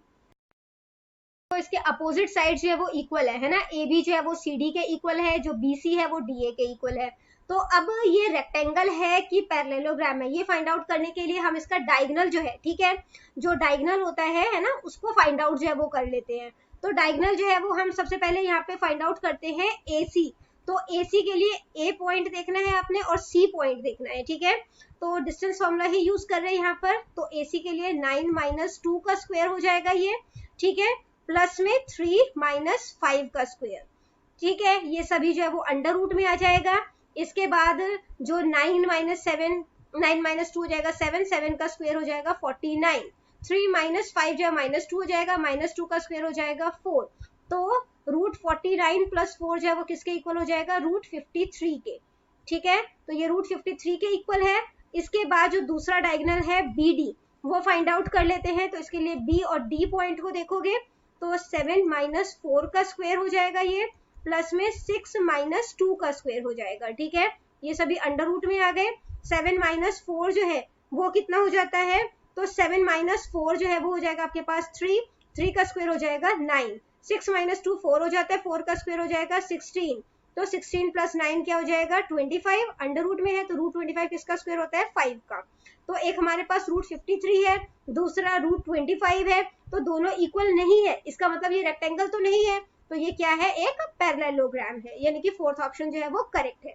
तो इसके अपोजिट साइड जो है वो इक्वल है ना, AB जो है वो CD के इक्वल है, जो BC है वो DA के इक्वल है। तो अब ये रेक्टेंगल है कि पैरेललोग्राम है, ये फाइंड आउट करने के लिए हम इसका डायगोनल जो है, ठीक है, जो डायगोनल होता है ना, उसको फाइंड आउट जो है वो कर लेते हैं। तो डायगोनल जो है वो हम सबसे पहले यहाँ पे फाइंड आउट करते हैं AC। तो AC के लिए A पॉइंट देखना है आपने और C पॉइंट देखना है। ठीक है, तो डिस्टेंस फॉर्मूला ही यूज कर रहे हैं यहाँ पर, तो AC के लिए 9 - 2 का स्क्वायर हो जाएगा ये। ठीक है, प्लस में 3 - 5 का स्क्वायर। ठीक है, ये सभी जो है वो अंडर रूट में आ जाएगा। इसके बाद जो 9 - 7 9 - 2 हो जाएगा 7 का स्क्वायर हो जाएगा 49, 3 - 5 जो है -2 हो जाएगा, -2 का स्क्वायर हो जाएगा 4, तो √49 + 4 जो है वो किसके इक्वल हो जाएगा √53 के। ठीक है, तो ये √53 के इक्वल है। इसके बाद जो दूसरा डायगोनल है BD वो फाइंड आउट कर लेते हैं, तो इसके लिए B और D पॉइंट को देखोगे तो 7 - 4 का स्क्वायर हो जाएगा ये, प्लस में 6 - 2 का स्क्वायर हो जाएगा। ठीक है, ये सभी अंडर रूट में आ गए। 7 - 4 जो है वो कितना हो जाता है, तो 7 - 4 जो है वो हो जाएगा आपके पास 3 का स्क्वायर हो जाएगा 9, 6 - 2 4 हो जाता है, 4 का स्क्वायर हो जाएगा 16, तो 16 + 9 क्या हो जाएगा 25, अंडर रूट में है तो √25 किसका स्क्वायर होता है 5 का। तो एक हमारे पास √53 है, दूसरा √25 है, तो दोनों इक्वल नहीं है, इसका मतलब ये रेक्टेंगल तो नहीं है, तो ये क्या है एक पैरेललोग्राम है, यानी कि फोर्थ ऑप्शन जो है वो करेक्ट है।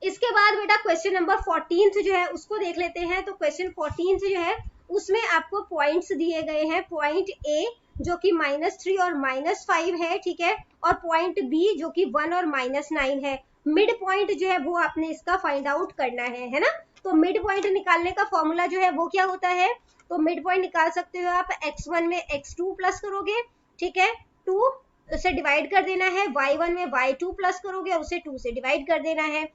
इसके बाद बेटा क्वेश्चन नंबर 14 जो है उसको देख लेते हैं। तो क्वेश्चन 14 जो है उसमें आपको पॉइंट्स दिए गए हैं। पॉइंट ए जो कि -3 और -5 है, ठीक है, और पॉइंट बी जो कि 1 और -9 है। मिड पॉइंट जो है वो आपने इसका फाइंड आउट करना है ना। तो मिड पॉइंट निकालने का फॉर्मूला जो है वो क्या होता है, तो मिड पॉइंट निकाल सकते हो आप x1 में x2 प्लस करोगे, ठीक है, 2 से डिवाइड कर देना है, y1 में y2 प्लस करोगे और उसे 2 से डिवाइड कर देना है,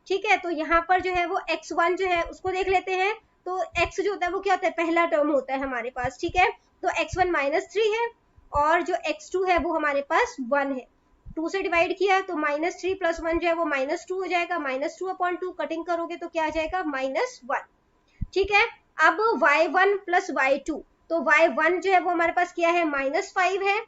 ठीक है। तो यहाँ पर जो है वो x1 जो है उसको देख लेते हैं। तो x जो होता है वो क्या होता है, पहला टर्म होता है हमारे पास, ठीक है। तो x1 -3 है और जो x2 है वो हमारे पास 1 है। 2 से डिवाइड किया तो -3 + 1 जो है वो -2 हो जाएगा। -2/2 कटिंग करोगे तो क्या आ जाएगा, -1, ठीक है। अब y1 + y2, तो y1 जो है वो हमारे पास क्या है, -5 है,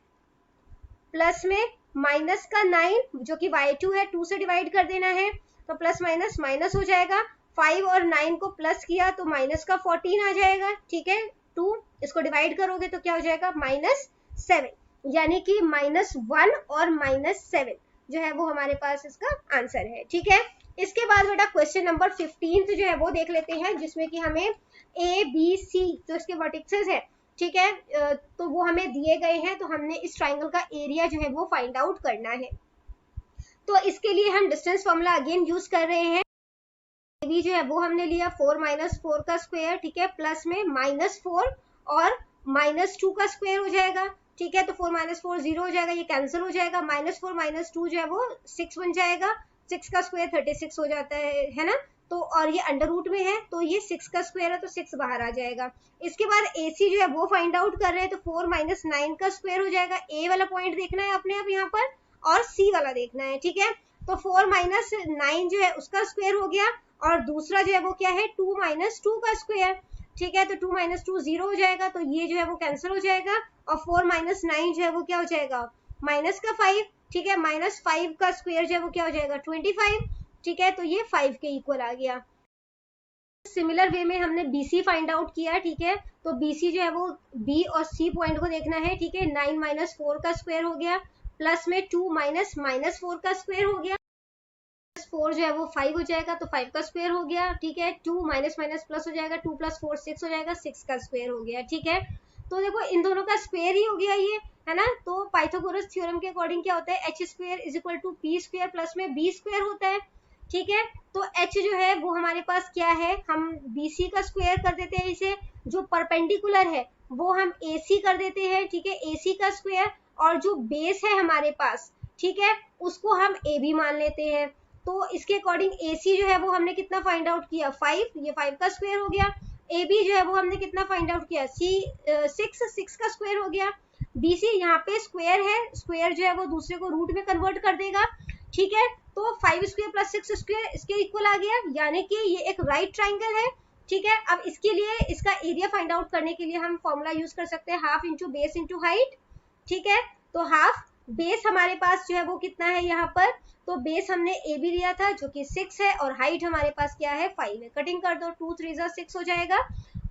प्लस में माइनस का 9 जो कि y2 है, 2 से डिवाइड कर देना है, तो प्लस माइनस माइनस हो जाएगा। 5 और 9 को प्लस किया तो माइनस का 14 आ जाएगा, ठीक है। 2 इसको डिवाइड करोगे तो क्या हो जाएगा, -7, यानी कि -1 और -7 जो है वो हमारे पास इसका आंसर है, ठीक है। इसके बाद बेटा क्वेश्चन नंबर 15 जो है वो देख लेते हैं, जिसमें कि हमें ए बी सी जो इसके वर्टिसेस है, ठीक है, तो वो हमें दिए गए हैं। तो हमने इस ट्राइंगल का एरिया जो है वो फाइंड आउट करना है। तो इसके लिए हम डिस्टेंस फॉर्मूला अगेन यूज कर रहे हैं। AB जो है वो हमने लिया 4 - 4 का स्क्वायर, ठीक है, प्लस में -4 और -2 का स्क्वायर हो जाएगा, ठीक है। तो 4 - 4 0 हो जाएगा, ये कैंसिल हो जाएगा। -4 - 2 जो है वो 6 बन जाएगा, 6 का स्क्वायर 36 हो जाता है ना। तो और ये अंडर रूट में है तो ये 6 का स्क्वायर है तो 6 बाहर आ जाएगा। इसके बाद AC जो है वो फाइंड आउट कर रहे हैं। तो 4 - 9 का स्क्वायर हो जाएगा। A वाला पॉइंट देखना है अपने आप यहाँ पर और C वाला देखना है, ठीक है। तो 4 - 9 जो है उसका स्क्वायर हो गया और दूसरा जो है वो क्या है, 2 - 2 का स्क्वायर, ठीक है। तो 2 - 2 0 हो जाएगा, तो ये जो है वो कैंसिल हो जाएगा और 4 - 9 जो है वो क्या हो जाएगा, -5, ठीक है। -5 का स्क्वायर जो है वो क्या हो जाएगा, 25, ठीक है। तो ये 5 के इक्वल आ गया। सिमिलर वे में हमने BC फाइंड आउट किया, ठीक है। तो BC जो है वो B और C पॉइंट को देखना है, ठीक है। 9 - 4 का स्क्वायर हो गया, प्लस में 2 - -4 का स्क्वायर हो गया, 4 जो है वो 5 हो जाएगा, तो 5 का स्क्वायर हो गया, ठीक है। 2 माइनस माइनस प्लस हो जाएगा, 2 + 4 6 हो जाएगा, 6 का स्क्वायर हो गया, ठीक है। तो देखो इन दोनों का स्क्वायर ही हो गया ये, है ना। तो पाइथागोरस थ्योरम के अकॉर्डिंग क्या होता है, h² = p² प्लस में b² होता है, ठीक है। तो h जो है वो हमारे पास क्या है, हम BC का स्क्वायर कर देते हैं इसे, जो परपेंडिकुलर है वो हम AC कर देते हैं, ठीक है, AC का स्क्वायर, और जो बेस है हमारे पास, ठीक है, उसको हम AB मान लेते हैं। तो इसके अकॉर्डिंग AC जो है वो हमने कितना फाइंड आउट किया, 5, ये 5 का स्क्वायर हो गया। AB जो है वो हमने कितना फाइंड आउट किया, 6 का स्क्वायर हो गया। BC यहाँ पे स्क्वायर है, स्क्वायर जो है वो दूसरे को रूट में कन्वर्ट कर देगा, ठीक है। तो 5² + 6² इसके इक्वल आ गया, यानी कि ये एक राइट ट्राइंगल है, ठीक है। अब इसके लिए इसका एरिया फाइंड आउट करने के लिए हम फॉर्मूला यूज कर सकते हैं, half into base into height, ठीक है। तो हाफ बेस हमारे पास जो है वो कितना है यहाँ पर, तो बेस हमने AB लिया था जो कि 6 है और हाइट हमारे पास क्या है, 5 है। कटिंग कर दो, 2 3 6 हो जाएगा।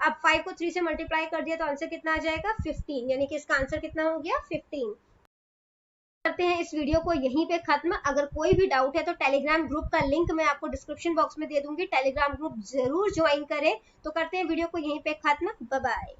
अब 5 को 3 से मल्टीप्लाई कर दिया तो आंसर कितना आ जाएगा, 15, यानी कि इसका आंसर कितना हो गया, 15। करते हैं इस वीडियो को यहीं पे खत्म। अगर कोई भी डाउट है तो टेलीग्राम ग्रुप का लिंक मैं आपको डिस्क्रिप्शन बॉक्स में दे दूंगी, टेलीग्राम ग्रुप जरूर ज्वाइन करें। तो करते हैं वीडियो को यहीं पे खत्म, बाय बाय।